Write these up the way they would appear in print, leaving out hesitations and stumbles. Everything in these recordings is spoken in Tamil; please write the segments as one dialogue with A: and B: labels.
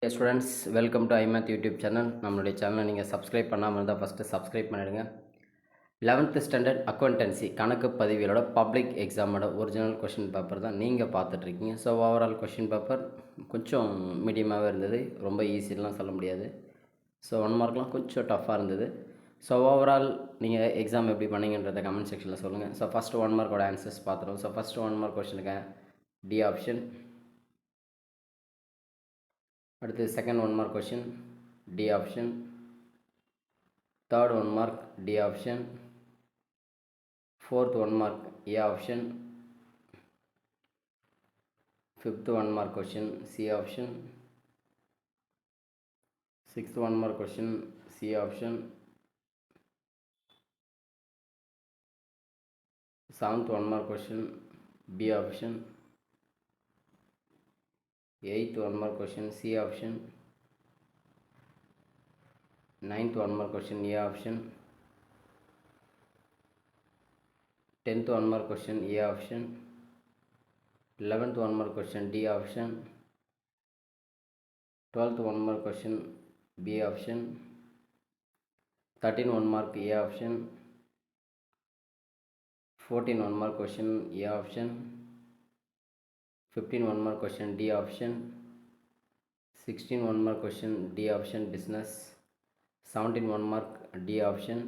A: Students, welcome to ஐமேத் YouTube channel. நம்மளுடைய சேனலை நீங்கள் சப்ஸ்கிரைப் பண்ணாமல் இருந்தால் ஃபஸ்ட்டு சப்ஸ்கிரைப் பண்ணிவிடுங்க. 11th ஸ்டாண்டர்ட் அக்கௌண்டன்சி கணக்கு பதிவியலோட பப்ளிக் எக்ஸாமோட ஒரிஜினல் கொஷின் பேப்பர் தான் நீங்கள் பார்த்துட்ருக்கீங்க. ஸோ ஓவரால் கொஷின் பேப்பர் கொஞ்சம் மீடியமாகவே இருந்தது, ரொம்ப ஈஸிலாம் சொல்ல முடியாது. ஸோ 1 மார்க்லாம் கொஞ்சம் டஃப்பாக இருந்தது. ஸோ ஓவரால் நீங்கள் எக்ஸாம் எப்படி பண்ணீங்கன்றதை கமெண்ட் செக்ஷனில் சொல்லுங்கள். ஸோ ஃபஸ்ட்டு 1 மார்க்கோட ஆன்சர்ஸ் பார்த்துருவோம். ஸோ ஃபஸ்ட்டு 1 மார்க் கொஷினுக்கு டி ஆப்ஷன். அடுத்து second 1 mark question D option. Third 1 mark D option. Fourth 1 mark A option. Fifth 1 mark question C option. Sixth 1 mark question C option. Seventh 1 mark question B option. Eighth 1 mark question C option. Ninth 1 mark question A option. 10th 1 mark question A option. 11th 1 mark question D option. 12th 1 mark question B option. 13 1 mark A option. 14 1 mark question A option. 15 1 mark question D option. 16 1 mark question D option business. 17 1 mark D option.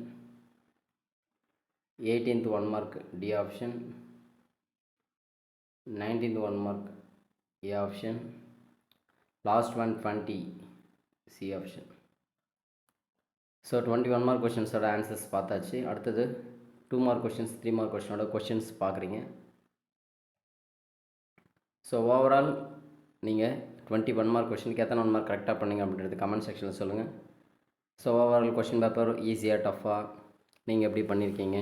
A: 18th 1 mark D option. 19th 1 mark A option. Last one 20 C option. So 21 mark கொஷின்ஸோட ஆன்சர்ஸ் பார்த்தாச்சு. அடுத்தது 2 மார்க் கொஷின்ஸ் 3 மார்க் கொஷினோட கொஷின்ஸ் பார்க்குறீங்க. ஸோ ஓவரால் நீங்கள் 21 மார்க் கொஷினுக்கு எத்தனை 1 மார்க் கரெக்டாக பண்ணிங்க அப்படின்றது கமெண்ட் செக்ஷனில் சொல்லுங்கள். ஸோ ஓவரால் கொஷின் பேப்பர் ஈஸியாக டஃப்பாக நீங்கள் எப்படி பண்ணியிருக்கீங்க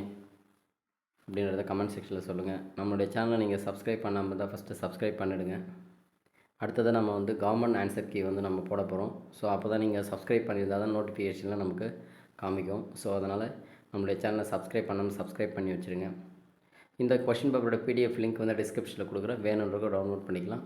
A: அப்படின்றத கமெண்ட் செக்ஷனில் சொல்லுங்கள். நம்மளுடைய சேனலை நீங்கள் சப்ஸ்கிரைப் பண்ணாமல் தான் ஃபஸ்ட்டு சப்ஸ்கிரைப் பண்ணிவிடுங்க. அடுத்தது நம்ம கவர்மெண்ட் ஆன்சர் கீ நம்ம போட போகிறோம். ஸோ அப்போ தான் நீங்கள் சப்ஸ்கிரைப் பண்ணியிருந்தால் தான் நோட்டிஃபிகேஷனில் நமக்கு காமிக்கும். ஸோ அதனால் நம்மளுடைய சேனலை சப்ஸ்கிரைப் பண்ணாமல் சப்ஸ்கிரைப் பண்ணி வச்சுருங்க. இந்த கொஷின் பேப்பரோட பிடிஎஃப் லிங்க் டிஸ்கிரிப்ஷனில் கொடுக்குறேன், வேணுன்றதை டவுன்லோட் பண்ணிக்கலாம்.